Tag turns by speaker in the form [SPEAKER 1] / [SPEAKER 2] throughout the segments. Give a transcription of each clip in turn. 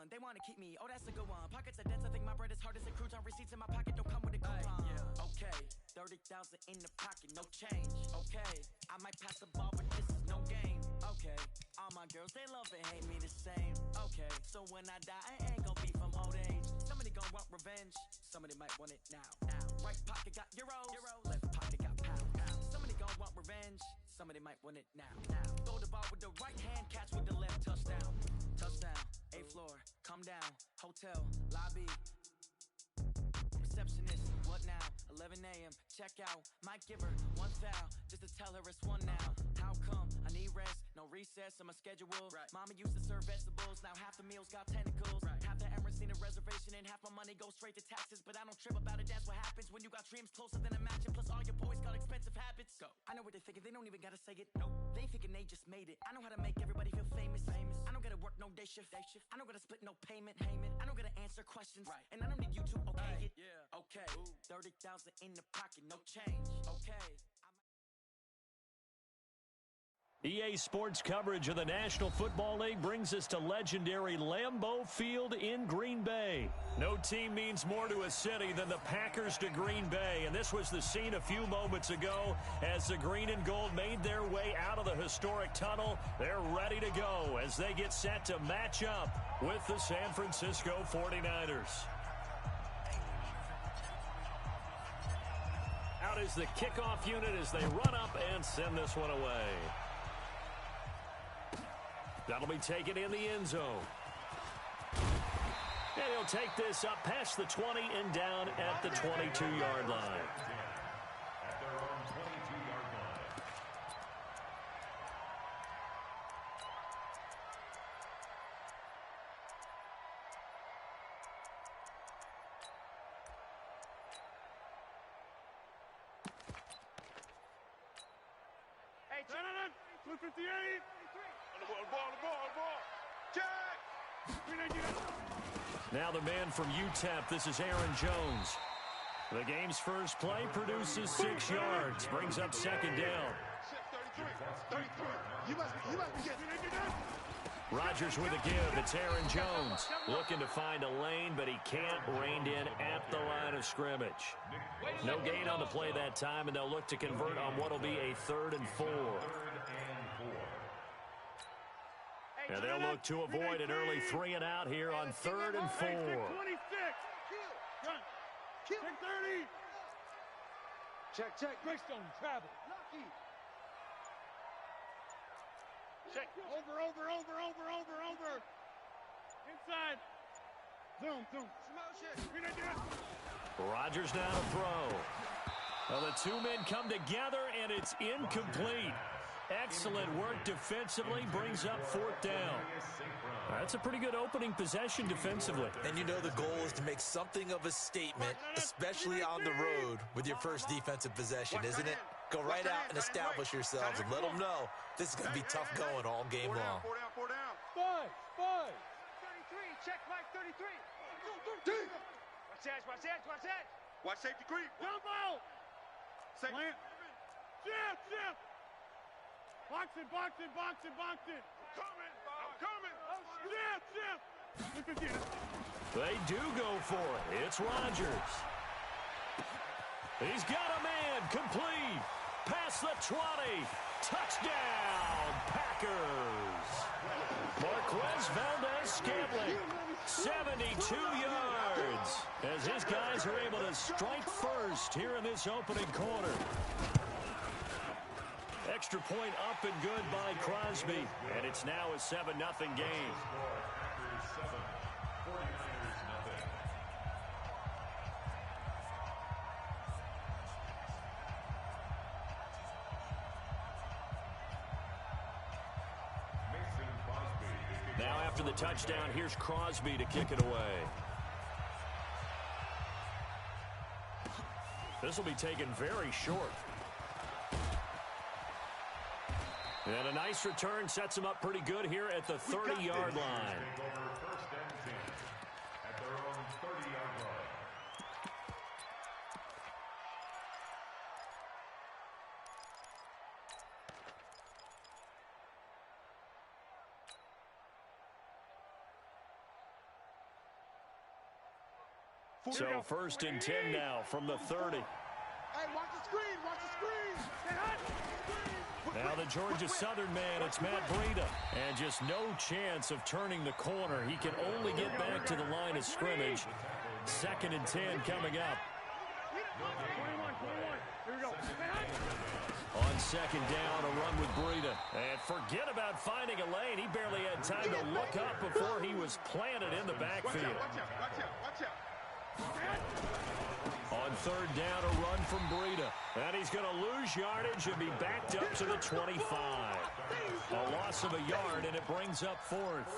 [SPEAKER 1] one. They want to keep me. Oh, that's a good one. Pockets are dense. I think my bread is hard as a crouton. Receipts in my pocket don't come with a coupon. Okay, 30,000 in the pocket, no change. Okay, I might pass the ball, but this is no game. Okay, all my girls, they love and hate me the same. Okay, so when I die, I ain't gonna be from old age. Somebody gon' want revenge. Somebody might want it now. Right pocket got euros. Left pocket got pounds. Somebody gon' want revenge. Somebody might want it now. Throw the ball with the right hand, catch with the left. Touchdown. Touchdown. 8th floor. Come down. Hotel. Lobby. Receptionist, what now? 11 a.m. Check out. Might give her one foul just to tell her it's one now. How come? I need rest, no recess on my schedule. Right. Mama used to serve vegetables, now half the meals got tentacles. Right. Half the Emirates need a reservation and half my money goes straight to taxes. But I don't trip about it, that's what happens when you got dreams closer than a match. And plus all your boys got expensive habits. Go. I know what they're thinking, they don't even gotta say it. Nope. They ain't thinking they just made it. I know how to make everybody feel famous. I don't gotta work no day shift. I don't gotta split no payment. I don't gotta answer questions. Right. And I don't need you to okay it. Yeah. Okay, 30,000 in the pocket, no change. Okay.
[SPEAKER 2] EA Sports coverage of the National Football League brings us to legendary Lambeau Field in Green Bay. No team means more to a city than the Packers to Green Bay, and this was the scene a few moments ago as the green and gold made their way out of the historic tunnel. They're ready to go as they get set to match up with the San Francisco 49ers. Out is the kickoff unit as they run up and send this one away. That'll be taken in the end zone. And he'll take this up past the 20 and down at the 22-yard line.
[SPEAKER 3] At their own 22-yard line.
[SPEAKER 4] Hey, 258. On the ball. Check.
[SPEAKER 2] Now the man from UTEP, this is Aaron Jones. The game's first play produces 6 yards, brings up second down.
[SPEAKER 4] 33. You must be getting.
[SPEAKER 2] Rodgers with a give. It's Aaron Jones looking to find a lane, but he can't. Reined in at the line of scrimmage. No gain on the play that time, and they'll look to convert on what will be a 3rd and 4. And they'll look to avoid an early 3 and out here on 3rd and 4.
[SPEAKER 4] 26. Kill. 30. Check. Greystone, travel. Lucky. Check. Over. Inside. Zoom.
[SPEAKER 2] Rodgers now to throw. Well, the two men come together, and it's incomplete. Excellent work defensively, brings up 4th down. That's a pretty good opening possession defensively.
[SPEAKER 5] And you know the goal is to make something of a statement, especially on the road with your first defensive possession, isn't it? Go right out and establish yourselves and let them know this is going to be tough going all game long.
[SPEAKER 4] 4 down. 5. 33. Check Mike 33. Watch that. Watch safety creep. Jump out. Safety. Shift. Box it. I'm coming. Shift.
[SPEAKER 2] They do go for it. It's Rodgers. He's got a man. Complete. Past the 20. Touchdown, Packers. Marquez Valdez-Scantling, 72 yards, as his guys are able to strike first here in this opening quarter. Extra point up and good by Crosby, and it's now a 7-0 game. Now after the touchdown, here's Crosby to kick it away. This will be taken very short. And a nice return sets him up pretty good here at the 30-yard line.
[SPEAKER 3] First and 10 at their own 30-yard line.
[SPEAKER 2] So 1st and 10 now from the 30.
[SPEAKER 4] Hey, watch the screen, watch the screen.
[SPEAKER 2] Now the Georgia Southern man, it's Matt Breida. And just no chance of turning the corner. He can only get back to the line of scrimmage. 2nd and 10 coming up.
[SPEAKER 4] 21. Here we go.
[SPEAKER 2] On 2nd down, a run with Breida. And forget about finding a lane. He barely had time to look up before he was planted in the backfield.
[SPEAKER 4] Watch out.
[SPEAKER 2] On 3rd down, a run from Breida. And he's going to lose yardage and be backed up to the 25. A loss of a yard, and it brings up 4th.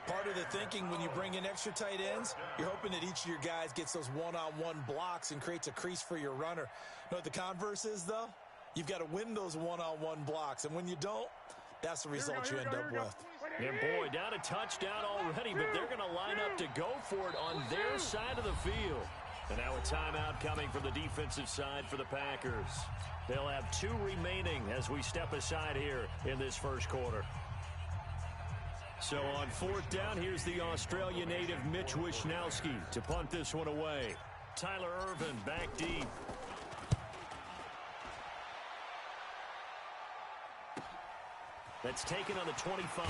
[SPEAKER 5] Part of the thinking when you bring in extra tight ends, you're hoping that each of your guys gets those one-on-one blocks and creates a crease for your runner. You know what the converse is, though? You've got to win those one-on-one blocks, and when you don't, that's the result you end up with.
[SPEAKER 2] And boy, down a touchdown already, but they're going to line up to go for it on their side of the field. And now a timeout coming from the defensive side for the Packers. They'll have 2 remaining as we step aside here in this first quarter. So on 4th down, here's the Australia native Mitch Wishnowsky to punt this one away. Tyler Ervin back deep. That's taken on the 25.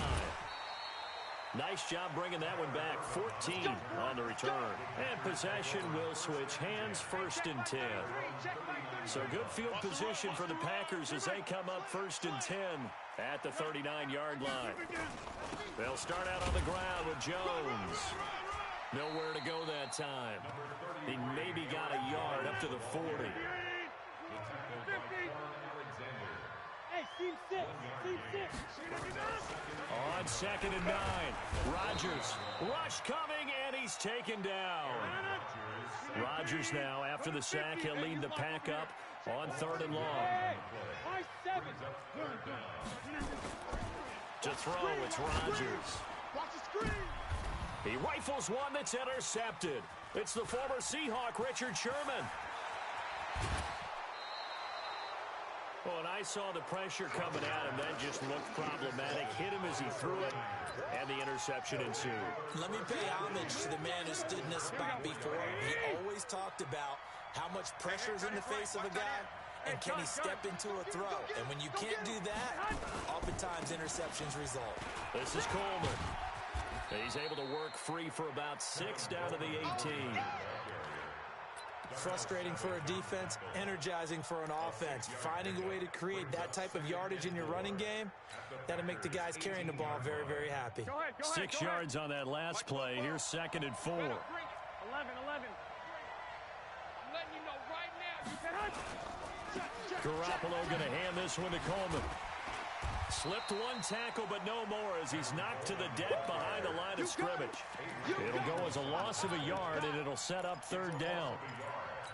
[SPEAKER 2] Nice job bringing that one back. 14 on the return. And possession will switch hands, 1st and 10. So good field position for the Packers as they come up 1st and 10 at the 39-yard line. They'll start out on the ground with Jones. Nowhere to go that time. He maybe got a yard up to the 40.
[SPEAKER 4] Hey, team 6.
[SPEAKER 2] On 2nd and 9, Rodgers. Rush coming, and he's taken down. Rodgers now, after the sack, he'll lead the pack up on 3rd and long. To throw, it's Rodgers. He rifles one that's intercepted. It's the former Seahawk, Richard Sherman. Well, and I saw the pressure coming at him. That just looked problematic. Hit him as he threw it, and the interception ensued.
[SPEAKER 5] Let me pay homage to the man who stood in this spot before. He always talked about how much pressure is in the face of a guy, and can he step into a throw. And when you can't do that, oftentimes interceptions result.
[SPEAKER 2] This is Coleman. He's able to work free for about 6 down to the 18.
[SPEAKER 5] Frustrating for a defense, energizing for an offense. Finding a way to create that type of yardage in your running game, that'll make the guys carrying the ball very, very happy.
[SPEAKER 2] 6 yards on that last play. Here's 2nd and 4.
[SPEAKER 4] 11. I'm letting you know right now.
[SPEAKER 2] Garoppolo going to hand this one to Coleman. Slipped one tackle, but no more as he's knocked to the deck behind the line of scrimmage. It'll go as a loss of a yard, and it'll set up 3rd down.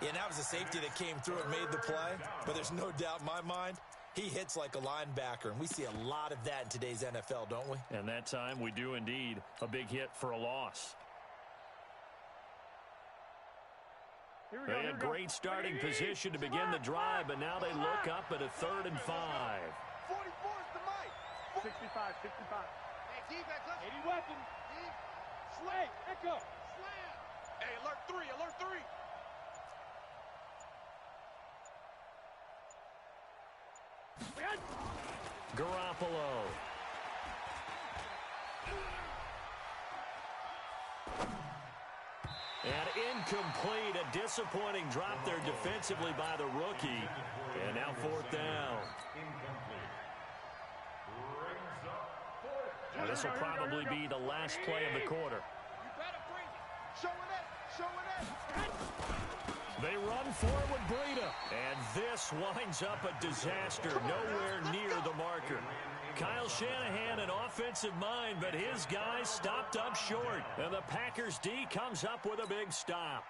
[SPEAKER 5] Yeah, and that was a safety that came through and made the play, but there's no doubt in my mind, he hits like a linebacker, and we see a lot of that in today's NFL, don't we?
[SPEAKER 2] And that time we do indeed. A big hit for a loss. They had great starting position to begin the drive, but now they look up at a 3rd and 5.
[SPEAKER 4] 44's the mic. 65. Hey, defense, let's 80 weapons. Slay, echo. Slam. Hey, alert 3.
[SPEAKER 2] Garoppolo. And incomplete. A disappointing drop there defensively by the rookie. And now 4th down. And this will probably be the last play of the quarter.
[SPEAKER 4] You better bring it. Showing it.
[SPEAKER 2] They run forward with Breida. And this winds up a disaster. Nowhere near the marker. Kyle Shanahan, an offensive mind, but his guys stopped up short. And the Packers D comes up with a big stop.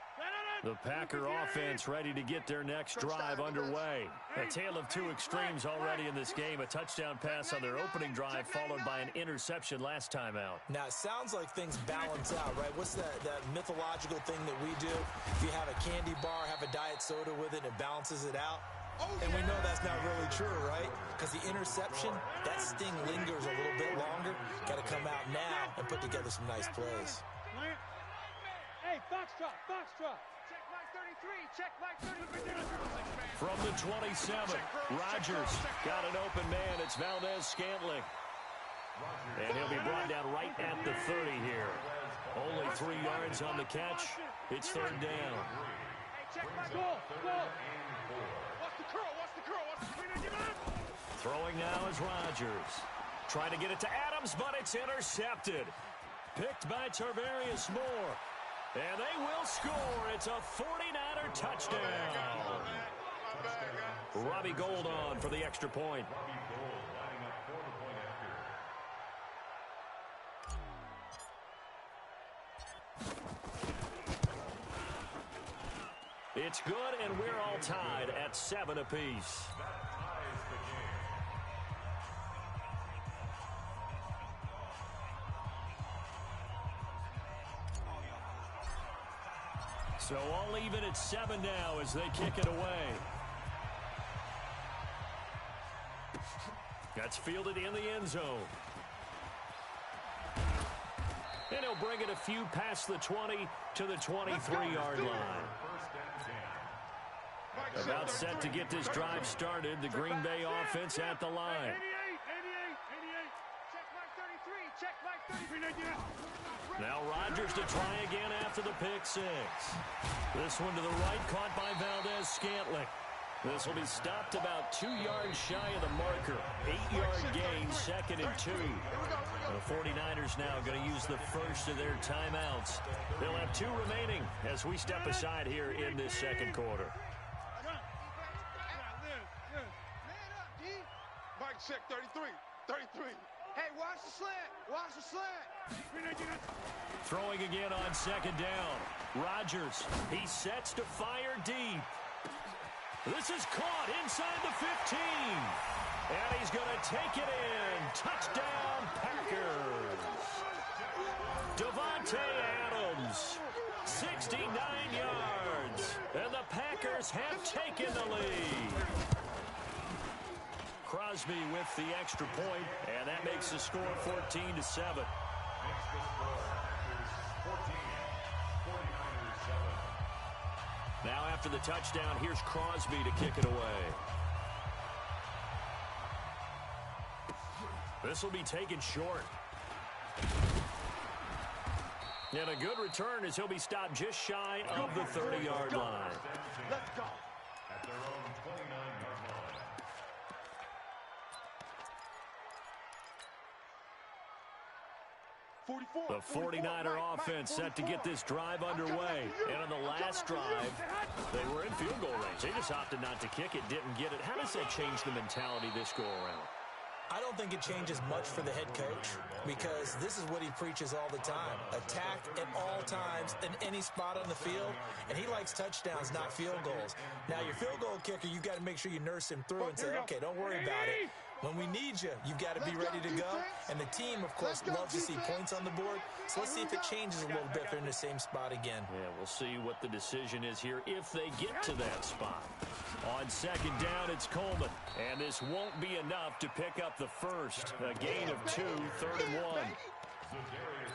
[SPEAKER 2] The Packer offense ready to get their next drive underway. A tale of 2 extremes already in this game. A touchdown pass on their opening drive followed by an interception last time out.
[SPEAKER 5] Now, it sounds like things balance out, right? What's that mythological thing that we do? If you have a candy bar, have a diet soda with it, it balances it out. And we know that's not really true, right? Because the interception, that sting lingers a little bit longer. Got to come out now and put together some nice plays.
[SPEAKER 4] Hey, Hey, foxtrot, foxtrot. Check Mike 33, check Mike 33.
[SPEAKER 2] From the 27, Rodgers got an open man. It's Valdez-Scantling. And he'll be brought down right at the 30 here. Only 3 yards on the catch. It's third down.
[SPEAKER 4] Hey, check Mike. Goal. Watch the curl, watch the curl, watch the...
[SPEAKER 2] Throwing now is Rodgers. Trying to get it to Adams, but it's intercepted. Picked by Tarvarius Moore. And they will score. It's a 49er touchdown. Robbie Gould on for the extra point. It's good, and we're all tied at 7 apiece. So all even at 7 now as they kick it away. That's fielded in the end zone. And he'll bring it a few past the 20 to the 23-yard line. About set to get this drive started. The Green Bay offense at the line.
[SPEAKER 4] 88. Check Mike 33, check Mike 33.
[SPEAKER 2] Now Rodgers to try again after the pick six. This one to the right, caught by Valdez-Scantling. This will be stopped about 2 yards shy of the marker. 8-yard gain, 2nd and 2. The 49ers now going to use the first of their timeouts. They'll have 2 remaining as we step aside here in this second quarter.
[SPEAKER 4] Mike, check 33. Hey, watch the slant. Watch the slant.
[SPEAKER 2] Throwing again on 2nd down. Rodgers, he sets to fire deep. This is caught inside the 15. And he's going to take it in. Touchdown, Packers. Davante Adams, 69 yards. And the Packers have taken the lead. Crosby with the extra point, and that makes the score 14-7. Now after the touchdown, here's Crosby to kick it away. This will be taken short. And a good return as he'll be stopped just shy of the 30-yard line.
[SPEAKER 4] Let's go.
[SPEAKER 3] At their own 29-yard line.
[SPEAKER 2] The 49er offense set to get this drive underway. And on the last drive, they were in field goal range. They just opted not to kick it, didn't get it. How does that change the mentality this go-around?
[SPEAKER 5] I don't think it changes much for the head coach because this is what he preaches all the time. Attack at all times in any spot on the field, and he likes touchdowns, not field goals. Now, your field goal kicker, you've got to make sure you nurse him through and say, okay, don't worry about it. When we need you, you've got to be ready to go. And the team, of course, loves to see points on the board. So let's see if it changes a little bit if they're in the same spot again.
[SPEAKER 2] Yeah, we'll see what the decision is here if they get to that spot. On 2nd down, it's Coleman. And this won't be enough to pick up the first. A gain of 2, 3rd and 1.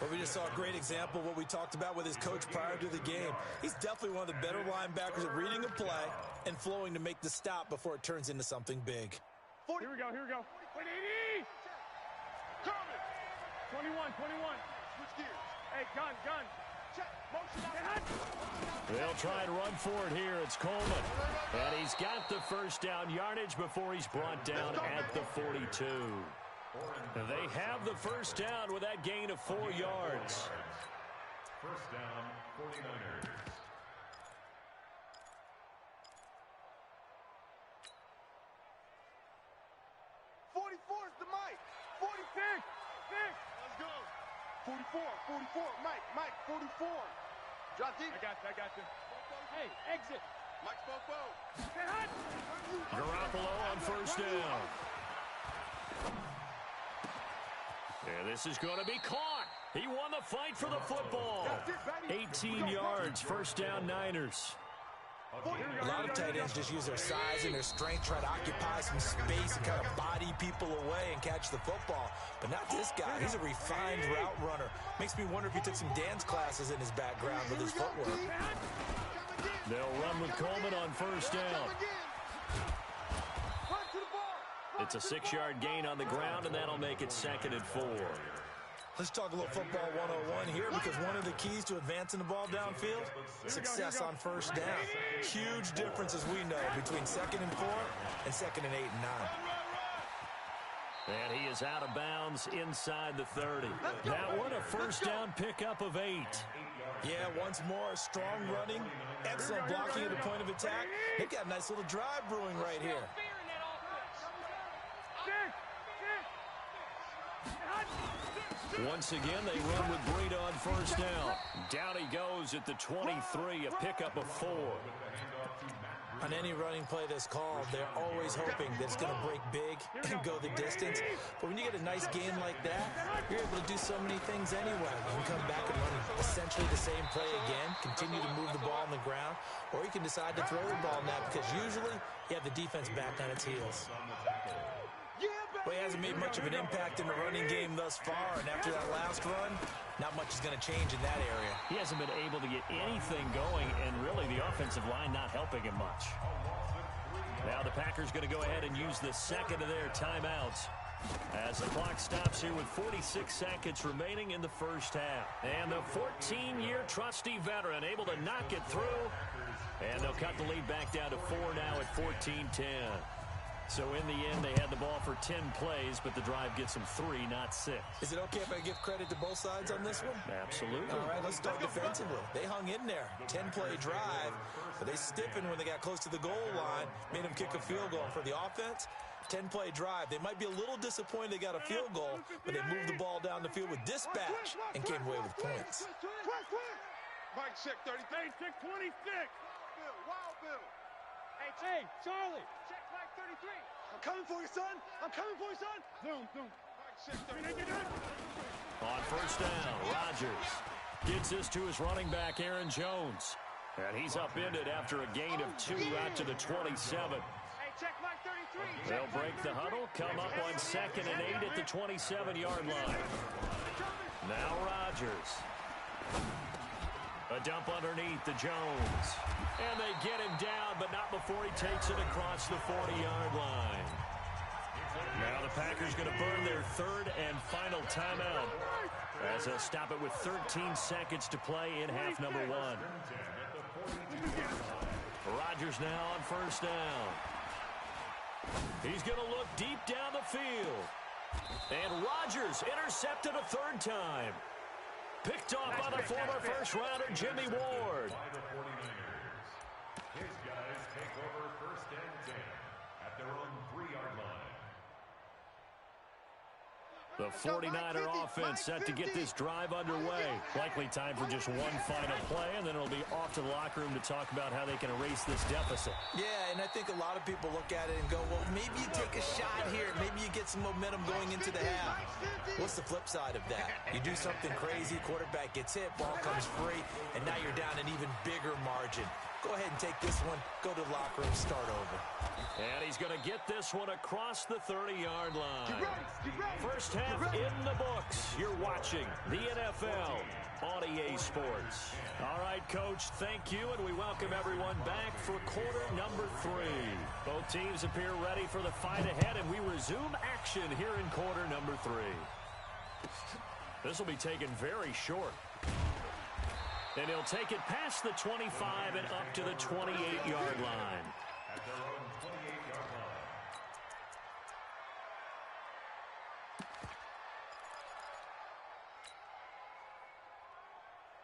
[SPEAKER 5] Well, we just saw a great example of what we talked about with his coach prior to the game. He's definitely one of the better linebackers at reading a play and flowing to make the stop before it turns into something big.
[SPEAKER 4] Here we go. 80. Coming. 21. Switch gears. Hey, gun. Check. Motion.
[SPEAKER 2] They'll try and run for it here. It's Coleman. And he's got the first down yardage before he's brought down at the 42. They have the first down with that gain of 4 yards.
[SPEAKER 3] First down, 49ers.
[SPEAKER 4] 44's the Mike. 46. Let's go. 44. Mike, 44. Drop deep. I got you. Hey, exit. Mike's Fofo.
[SPEAKER 2] Garoppolo on first down. And this is going to be caught. He won the fight for the football. 18 yards, first down Niners.
[SPEAKER 5] A lot of tight ends just use their size and their strength, try to occupy some space and kind of body people away and catch the football. But not this guy. He's a refined route runner. Makes me wonder if he took some dance classes in his background with his footwork.
[SPEAKER 2] They'll run with Coleman on first down. It's a 6-yard gain on the ground, and that'll make it 2nd and 4.
[SPEAKER 5] Let's talk a little football 101 here, because one of the keys to advancing the ball downfield, success on first down. Huge difference, as we know, between 2nd and 4 and 2nd and 8 and 9.
[SPEAKER 2] And he is out of bounds inside the 30. That one, a first down pickup of 8.
[SPEAKER 5] Yeah, once more, strong running, excellent blocking at the point of attack. They've got a nice little drive brewing right here.
[SPEAKER 2] Once again, they run with Breida on first down. Down he goes at the 23, a pickup of 4.
[SPEAKER 5] On any running play that's called, they're always hoping that it's going to break big and go the distance. But when you get a nice game like that, you're able to do so many things anyway. You can come back and run essentially the same play again, continue to move the ball on the ground, or you can decide to throw the ball now, because usually you have the defense back on its heels. Well, he hasn't made much of an impact in the running game thus far, and after that last run, not much is going to change in that area.
[SPEAKER 2] He hasn't been able to get anything going, and really the offensive line not helping him much. Now the Packers going to go ahead and use the second of their timeouts as the clock stops here with 46 seconds remaining in the first half. And the 14-year trusty veteran able to knock it through, and they'll cut the lead back down to 4 now at 14-10. So in the end, they had the ball for 10 plays, but the drive gets them 3, not 6.
[SPEAKER 5] Is it okay if I give credit to both sides on this one?
[SPEAKER 2] Absolutely.
[SPEAKER 5] All right, let's start defensively. They hung in there. 10-play drive, but they stiffened when they got close to the goal line, made them kick a field goal. For the offense, 10-play drive. They might be a little disappointed they got a field goal, but they moved the ball down the field with dispatch and came away with points.
[SPEAKER 4] Mike, check 30. Hey, check 26. Wild Bill. Hey, Charlie. Check Mike 33. I'm coming for you, son. I'm coming for you, son. Zoom. Mike, check 30.
[SPEAKER 2] On first down, Rodgers gets this to his running back, Aaron Jones. And he's upended after a gain of 2 out to the 27.
[SPEAKER 4] Hey, check Mike 33.
[SPEAKER 2] They'll break the huddle, come up on 2nd and 8 at the 27-yard line. Now Rodgers. A dump underneath to Jones. And they get him down, but not before he takes it across the 40-yard line. Now the Packers going to burn their 3rd and final timeout as they'll stop it with 13 seconds to play in half number 1. Rodgers now on first down. He's going to look deep down the field. And Rodgers intercepted a 3rd time. Picked off by the former first-rounder Jimmy Ward.
[SPEAKER 3] His guys take over 1st and 10 at their own 3-yard line.
[SPEAKER 2] The 49er offense set to get this drive underway. Likely time for just one final play, and then it'll be off to the locker room to talk about how they can erase this deficit.
[SPEAKER 5] Yeah, and I think a lot of people look at it and go, well, maybe you take a shot here. Maybe you get some momentum going into the half. What's the flip side of that? You do something crazy, quarterback gets hit, ball comes free, and now you're down an even bigger margin. Go ahead and take this one, go to the locker room, start over.
[SPEAKER 2] And he's going to get this one across the 30-yard line. First half in the books. You're watching the NFL on EA Sports. All right, Coach, thank you, and we welcome everyone back for quarter number 3. Both teams appear ready for the fight ahead, and we resume action here in quarter number 3. This will be taken very short. And he'll take it past the 25 and up to the 28-yard line.
[SPEAKER 3] At their own 28-yard line.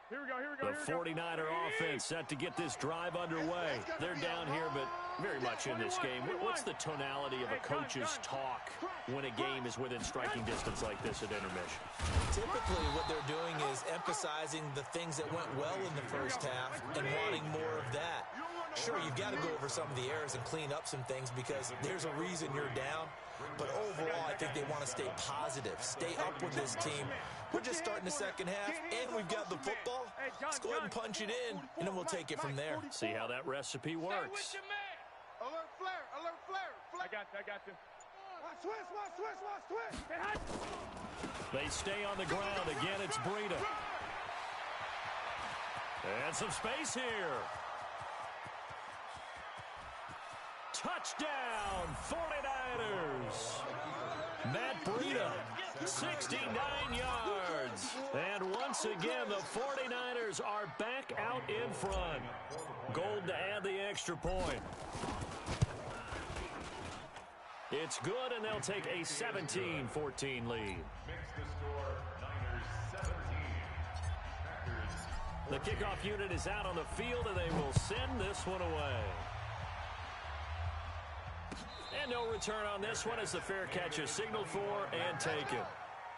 [SPEAKER 4] Here we go.
[SPEAKER 2] The 49er offense set to get this drive underway. They're down here, but very much in this game. What's the tonality of a coach's talk when a game is within striking distance like this at intermission?
[SPEAKER 5] Typically, what they're doing is emphasizing the things that went well in the first half and wanting more of that. Sure, you've got to go over some of the errors and clean up some things because there's a reason you're down. But overall, I think they want to stay positive, stay up with this team. We're just starting the second half, and we've got the football. Let's go ahead and punch it in, and then we'll take it from there.
[SPEAKER 2] See how that recipe works.
[SPEAKER 4] Alert flare, alert flare. I got you. Watch twist.
[SPEAKER 2] They stay on the ground. Again, it's Breida. And some space here. Touchdown, 49ers. Matt Breida, 69 yards. And once again, the 49ers are back out in front. Gold to add the extra point. It's good, and they'll take a 17-14 lead. The kickoff unit is out on the field, and they will send this one away. And no return on this one as the fair catch is signaled for and taken.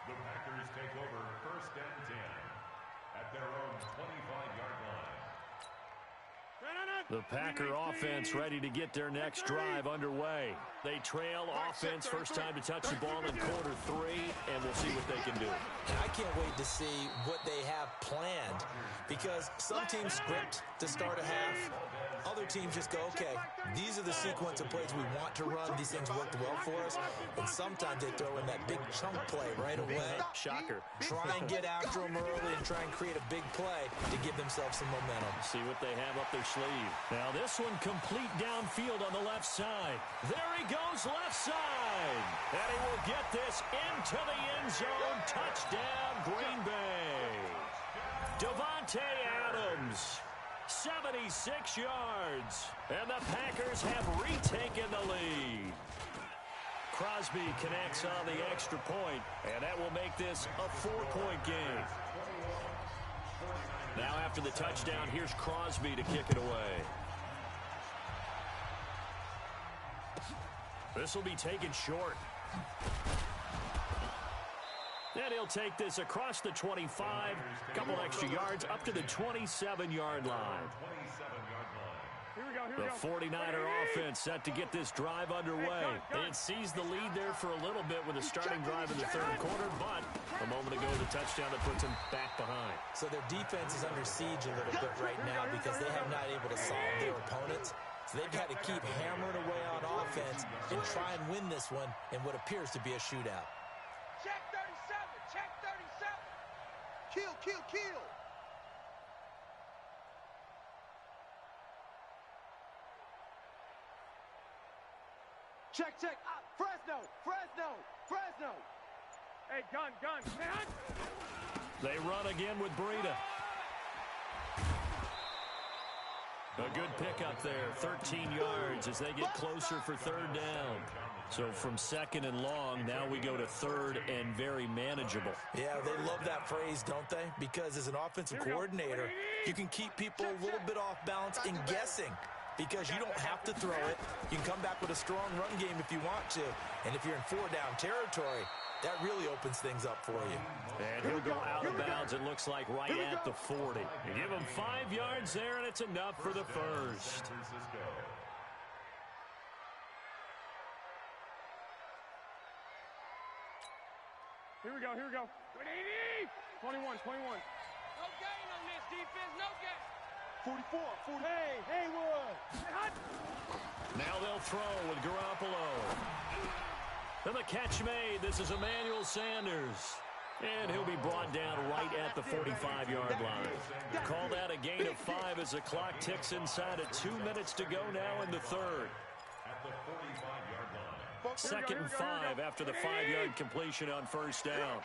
[SPEAKER 3] The Packers take over 1st and 10 at their own 25-yard line.
[SPEAKER 2] The Packer offense ready to get their next drive underway. They trail offense, first time to touch the ball in quarter 3, and we'll see what they can do.
[SPEAKER 5] And I can't wait to see what they have planned because some teams script to start a half. Other teams just go, okay, these are the sequence of plays we want to run. These things worked well for us. And sometimes they throw in that big chunk play right away.
[SPEAKER 2] Shocker.
[SPEAKER 5] Try and get after them early and try and create a big play to give themselves some momentum.
[SPEAKER 2] See what they have up their sleeve. Now this one complete downfield on the left side. There he goes left side. And he will get this into the end zone. Touchdown, Green Bay. Davante Adams. 76 yards, and the Packers have retaken the lead. Crosby connects on the extra point, and that will make this a 4-point game. Now after the touchdown, here's Crosby to kick it away. This will be taken short. And he'll take this across the 25, a couple extra yards, up to the 27-yard line. The 49er offense set to get this drive underway. It sees the lead there for a little bit with a starting drive in the third quarter, but a moment ago, the touchdown that puts them back behind.
[SPEAKER 5] So their defense is under siege a little bit right now because they have not able to solve their opponents. So they've got to keep hammering away on offense and try and win this one in what appears to be a shootout.
[SPEAKER 4] Check 37, check 37. Kill. Check. Fresno. Hey, gun.
[SPEAKER 2] They run again with Breida. A good pickup there, 13 yards as they get closer for third down. So from second and long, now we go to third and very manageable.
[SPEAKER 5] Yeah, they love that phrase, don't they? Because as an offensive coordinator, you can keep people a little bit off balance and guessing because you don't have to throw it. You can come back with a strong run game if you want to. And if you're in 4-down territory, that really opens things up for you.
[SPEAKER 2] And he'll go out of bounds, it looks like, right at the 40. You give him 5 yards there, and it's enough for the first.
[SPEAKER 4] Here we go. 21. No gain on this defense, no gain. 44. Hey, Haywood.
[SPEAKER 2] Now they'll throw with Garoppolo. And the catch made. This is Emmanuel Sanders. And he'll be brought down right at the 45-yard line. Call that a gain of 5 as the clock ticks inside of 2 minutes to go now in the third.
[SPEAKER 3] At the 45-yard line.
[SPEAKER 2] Second and 5 after the 5-yard completion on first down.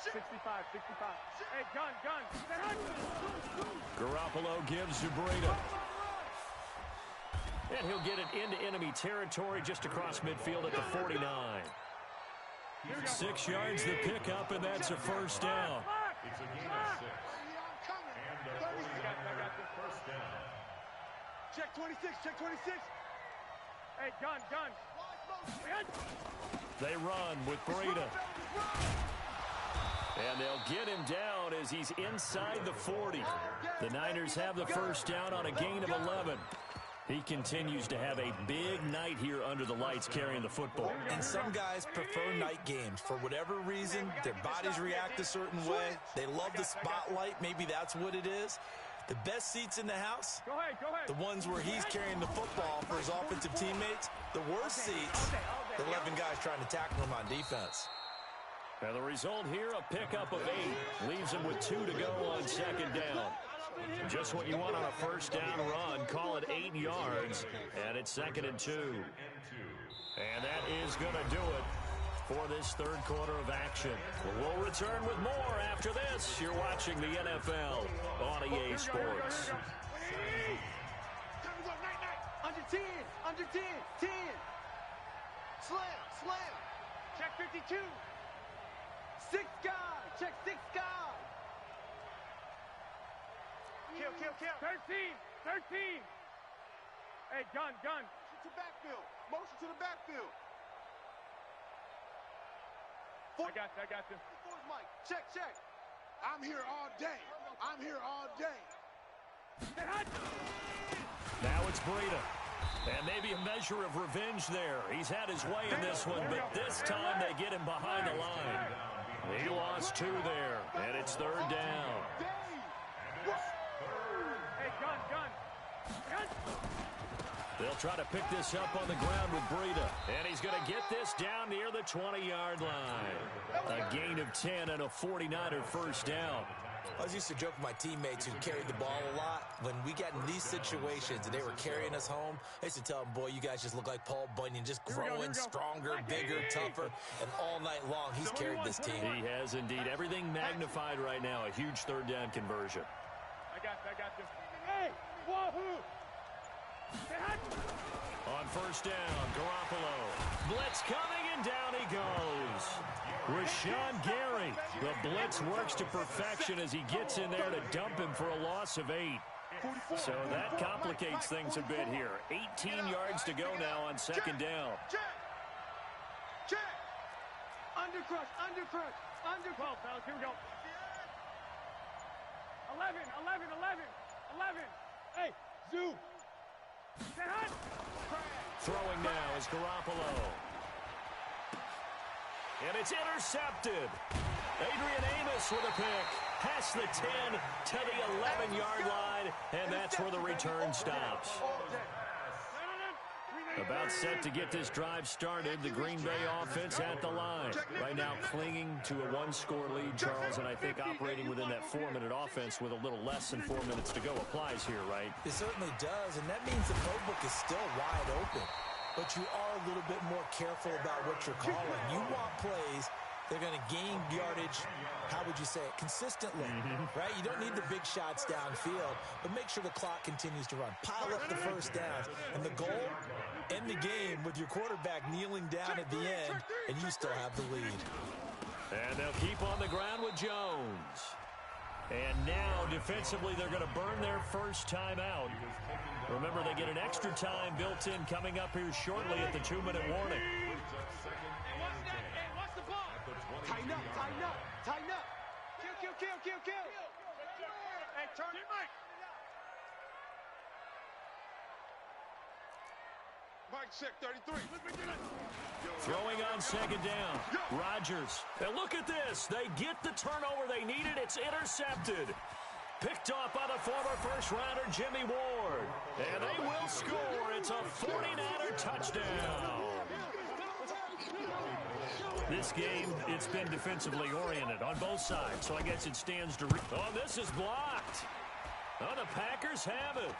[SPEAKER 4] 65. Hey, gun.
[SPEAKER 2] Garoppolo gives to Breida. And he'll get it into enemy territory just across midfield at the 49. 6 yards the pickup, and that's a first down.
[SPEAKER 3] It's a gain of 6. And the 49ers first down.
[SPEAKER 4] Check 26. Hey, gun.
[SPEAKER 2] They run with Breida. And they'll get him down as he's inside the 40. The Niners have the first down on a gain of 11. He continues to have a big night here under the lights carrying the football.
[SPEAKER 5] And some guys prefer night games. For whatever reason, their bodies react a certain way. They love the spotlight. Maybe that's what it is. The best seats in the house, the ones where he's carrying the football for his offensive teammates. The worst seats, the 11 guys trying to tackle him on defense.
[SPEAKER 2] And the result here, a pickup of 8. Leaves him with 2 to go on second down. Just what you want on a first down run. Call it 8 yards. And it's 2nd and 2. And that is going to do it for this third quarter of action. We'll return with more after this. You're watching the NFL on EA Sports.
[SPEAKER 4] Under 10, under 10, 10. Slam, slam. Check 52. 6 guys, check 6 guys. Kill, kill, kill. 13, 13. Hey, gun. Motion to backfield. Motion to the backfield. I got you. Mike. Check. I'm here all day.
[SPEAKER 2] Now it's Breida. And maybe a measure of revenge there. He's had his way in this one, but this time they get him behind the line. He lost 2 there, and it's 3rd down.
[SPEAKER 4] Hey, gun.
[SPEAKER 2] They'll try to pick this up on the ground with Breida. And he's going to get this down near the 20-yard line. A gain of 10 and a 49er first down.
[SPEAKER 5] I used to joke with my teammates who carried the ball a lot. When we got in these situations and they were carrying us home, I used to tell them, boy, you guys just look like Paul Bunyan, just growing stronger, bigger, tougher. And all night long, he's carried this team.
[SPEAKER 2] He has indeed. Everything magnified right now. A huge third down conversion.
[SPEAKER 4] I got you. Hey, wahoo!
[SPEAKER 2] On first down, Garoppolo. Blitz coming, and down he goes. Rashawn Gary. The blitz works to perfection as he gets in there to dump him for a loss of 8. So that complicates things a bit here. 18 yards to go now on second down.
[SPEAKER 4] Check. Undercrush. 12, fellas, here we go. 11. Hey, zoom.
[SPEAKER 2] Throwing now is Garoppolo. And it's intercepted. Adrian Amos with a pick. Past the 10 to the 11-yard line, and that's where the return stops. About set to get this drive started. The Green Bay offense at the line. Right now clinging to a 1-score lead, Charles, and I think operating within that 4-minute offense with a little less than 4 minutes to go applies here, right?
[SPEAKER 5] It certainly does, and that means the playbook is still wide open. But you are a little bit more careful about what you're calling. You want plays they're going to gain yardage, how would you say it, consistently, right? You don't need the big shots downfield, but make sure the clock continues to run. Pile up the first downs. And the goal, end the game with your quarterback kneeling down at the end, and you still have the lead.
[SPEAKER 2] And they'll keep on the ground with Jones. And now, defensively, they're going to burn their first time out. Remember, they get an extra time built in coming up here shortly at the 2-minute warning.
[SPEAKER 4] Tighten up. Kill. Hey, turn it, Mike. Mike, check 33.
[SPEAKER 2] Throwing on second down. Rodgers. And look at this. They get the turnover they needed. It's intercepted. Picked off by the former first-rounder Jimmy Ward. And they will score. It's a 49er touchdown. This game, it's been defensively oriented on both sides, so I guess it stands to oh, this is blocked. Oh, the Packers have it.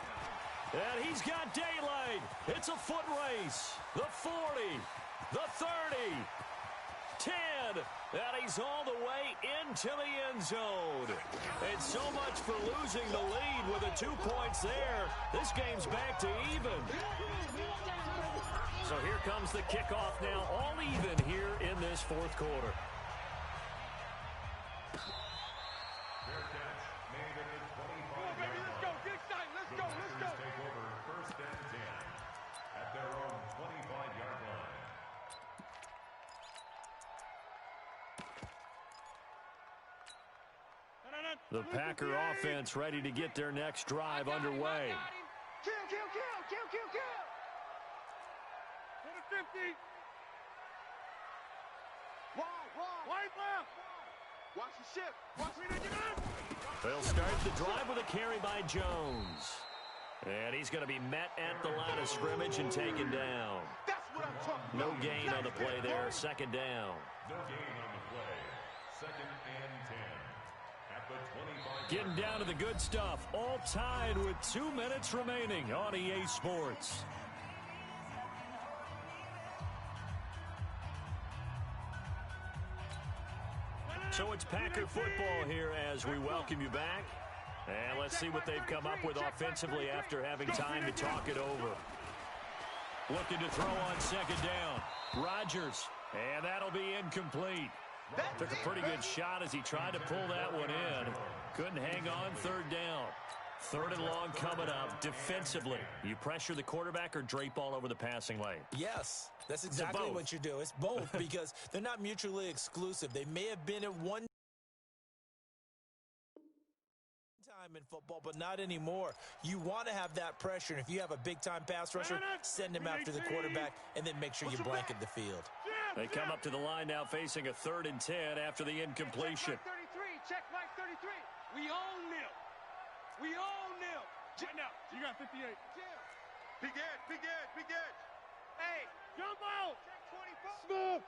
[SPEAKER 2] And he's got daylight. It's a foot race. The 40, the 30, 10, and he's all the way into the end zone. And so much for losing the lead with the 2 points there. This game's back to even. So here comes the kickoff now, all even here in this fourth quarter. The Packer offense ready to get their next drive underway.
[SPEAKER 4] Kill. To the 50. Wide left. Watch the shift.
[SPEAKER 2] They'll start the drive with a carry by Jones. And he's going to be met at the line of scrimmage and taken down.
[SPEAKER 4] That's what I'm talking
[SPEAKER 2] No
[SPEAKER 4] about.
[SPEAKER 2] gain on the play there. Second down.
[SPEAKER 3] No gain on the play. 2nd and 10. At the 25.
[SPEAKER 2] Getting down to the good stuff. All tied with 2 minutes remaining on EA Sports. So it's Packer football here as we welcome you back. And let's see what they've come up with offensively after having time to talk it over. Looking to throw on second down. Rodgers. And that'll be incomplete. Took a pretty good shot as he tried to pull that one in. Couldn't hang on third down. 3rd and long coming up defensively. You pressure the quarterback or drape all over the passing lane?
[SPEAKER 5] Yes, that's exactly what you do. It's both because they're not mutually exclusive. They may have been at one time in football, but not anymore. You want to have that pressure, and if you have a big-time pass rusher, send him after the quarterback, and then make sure you blanket the field.
[SPEAKER 2] They come up to the line now facing a 3rd and 10 after the incompletion.
[SPEAKER 4] Check Mike 33. We own them. We own them. Right now. You got 58. Big edge. Hey, jump out. Check 24. Smooth.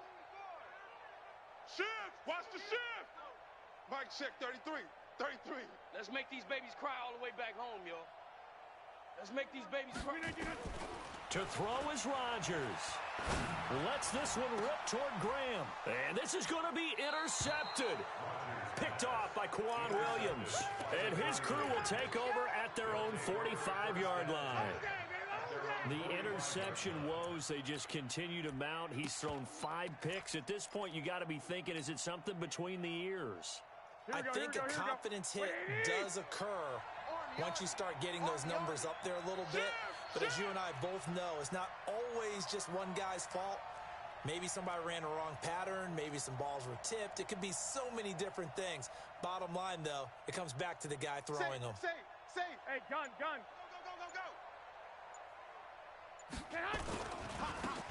[SPEAKER 4] Shift. Watch the shift. Mike, check 33. 33.
[SPEAKER 6] Let's make these babies cry all the way back home, yo. Let's make these babies cry.
[SPEAKER 2] To throw is Rodgers. Lets this one rip toward Graham. And this is going to be intercepted. Picked off by Kwan Williams. And his crew will take over at their own 45-yard line. The interception woes, they just continue to mount. He's thrown 5 picks. At this point, you got to be thinking, is it something between the ears?
[SPEAKER 5] I think a confidence hit does occur once you start getting those numbers up there a little bit. But as you and I both know, it's not always just one guy's fault. Maybe somebody ran a wrong pattern. Maybe some balls were tipped. It could be so many different things. Bottom line, though, it comes back to the guy throwing them.
[SPEAKER 4] Safe. Hey, gun. Go.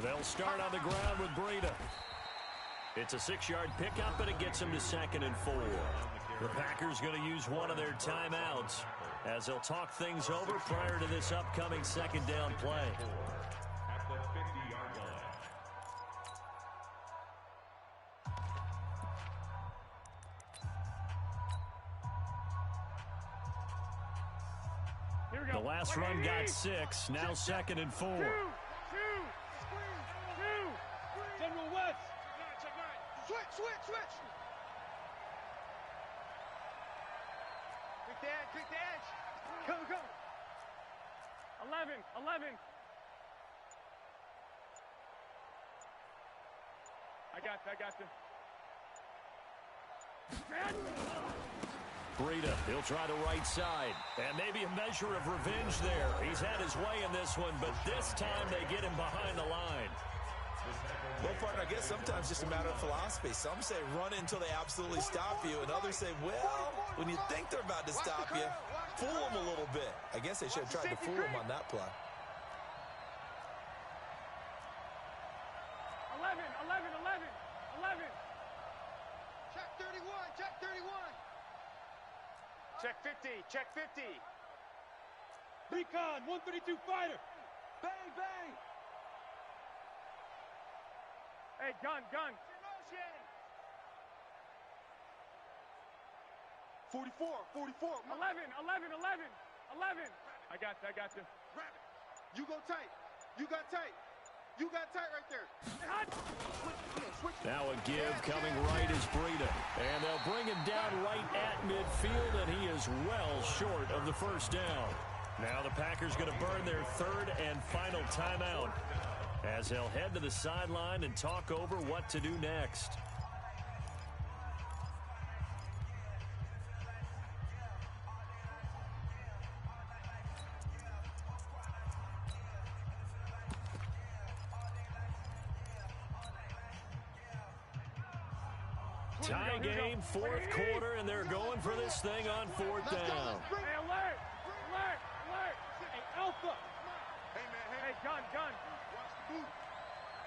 [SPEAKER 2] They'll start on the ground with Breida. It's a 6-yard pickup, and it gets him to 2nd and 4. The Packers going to use one of their timeouts as they'll talk things over prior to this upcoming 2nd down play.
[SPEAKER 3] At the 50-yard line.
[SPEAKER 4] Here we go.
[SPEAKER 2] The last run got 6, now 2nd and 4.
[SPEAKER 4] Two. General West. Switch. Quick the edge. Go. 11. I got you.
[SPEAKER 2] Breida, he'll try the right side. And maybe a measure of revenge there. He's had his way in this one, but this time they get him behind the line.
[SPEAKER 5] Well, partner, I guess sometimes just a matter of philosophy. Some say run until they absolutely stop you, and others say, well, when you think they're about to stop you, fool them a little bit. I guess they should have tried to fool them on that play.
[SPEAKER 4] 11. Check 31. Check 50. Recon, 132 fighter. Bang. Hey, gun. 44. 11. I got you. You go tight. You got tight right there. Switch.
[SPEAKER 2] Now a give coming right is Breida. And they'll bring him down right at midfield, and he is well short of the first down. Now the Packers going to burn their 3rd and final timeout as they'll head to the sideline and talk over what to do next. Tie game, fourth quarter, and they're going for this thing on fourth down.
[SPEAKER 4] Hey, alert! Alert! Alert! Hey, Alpha! Hey, man, hey, gun! Watch the boot.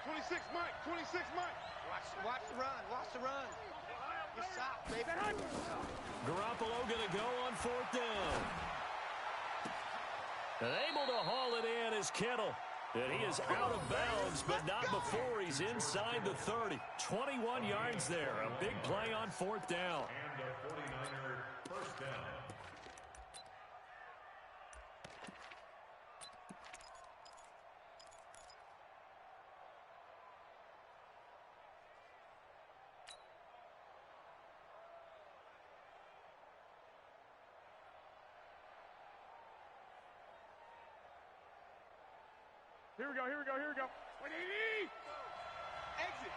[SPEAKER 4] 26, Mike! 26, Mike!
[SPEAKER 6] Watch the run. Watch the run. You're soft, baby.
[SPEAKER 2] Garoppolo going to go on fourth down. And able to haul it in is Kittle. And he is out of bounds, but not before he's inside the 30. 21 yards there. A big play on fourth down.
[SPEAKER 3] And a 49er first down.
[SPEAKER 4] Here we go. What do you need? Exit!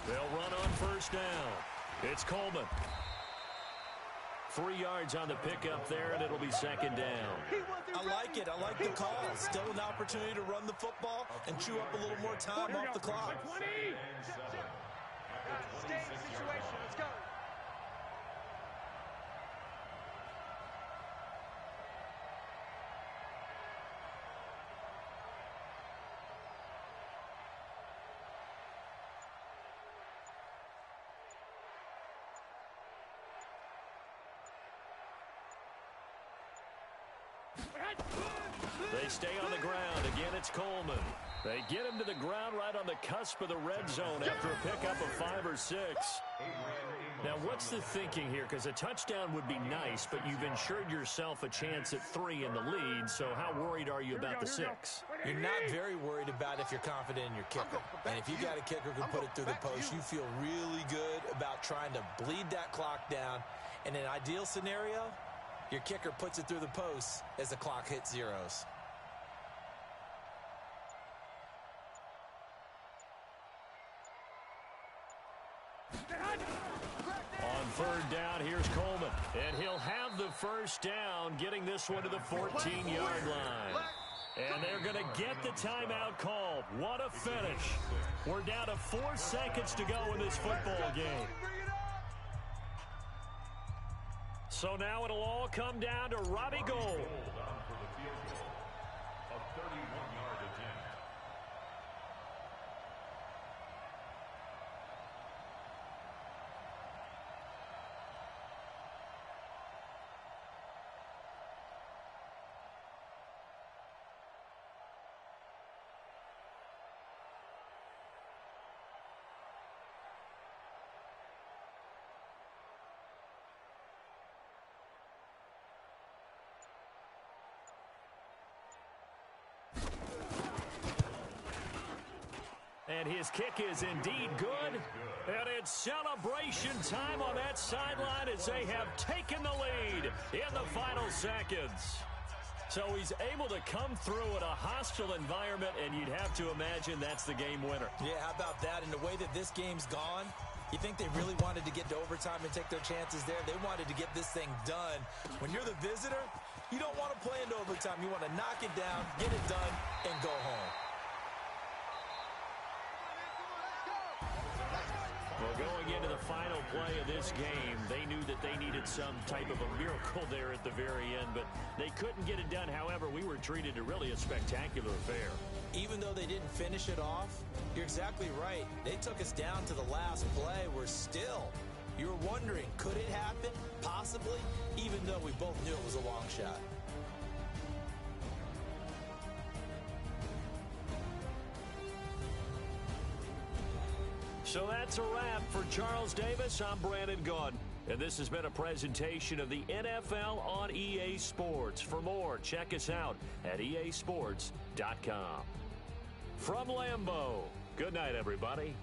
[SPEAKER 2] They'll run on first down. It's Coleman. 3 yards on the pickup there, and it'll be second down.
[SPEAKER 5] I like it. I like the call. Still an opportunity to run the football and chew up a little more time off the clock.
[SPEAKER 4] 20!
[SPEAKER 6] Stay in the situation. Let's go.
[SPEAKER 2] They stay on the ground. Again, it's Coleman. They get him to the ground right on the cusp of the red zone after a pickup of 5 or 6. Now, what's the thinking here? Because a touchdown would be nice, but you've ensured yourself a chance at 3 in the lead, so how worried are you about the 6?
[SPEAKER 5] You're not very worried about if you're confident in your kicker. And if you got a kicker who can put it through the post, you feel really good about trying to bleed that clock down. In an ideal scenario, your kicker puts it through the post as the clock hits zeros.
[SPEAKER 2] On third down, here's Coleman. And he'll have the first down, getting this one to the 14-yard line. And they're going to get the timeout called. What a finish. We're down to 4 seconds to go in this football game. So now it'll all come down to Robbie Gould.
[SPEAKER 3] For the field goal, a 31-yard attempt.
[SPEAKER 2] And his kick is indeed good. And it's celebration time on that sideline as they have taken the lead in the final seconds. So he's able to come through in a hostile environment, and you'd have to imagine that's the game winner.
[SPEAKER 5] Yeah, how about that? And the way that this game's gone, you think they really wanted to get to overtime and take their chances there? They wanted to get this thing done. When you're the visitor, you don't want to play into overtime. You want to knock it down, get it done, and go home.
[SPEAKER 2] Well, going into the final play of this game, they knew that they needed some type of a miracle there at the very end, but they couldn't get it done. However, we were treated to really a spectacular affair.
[SPEAKER 5] Even though they didn't finish it off, you're exactly right. They took us down to the last play. We're still, you were wondering, could it happen? Possibly, even though we both knew it was a long shot.
[SPEAKER 2] So that's a wrap for Charles Davis. I'm Brandon Gaudin, and this has been a presentation of the NFL on EA Sports. For more, check us out at easports.com. From Lambeau, good night, everybody.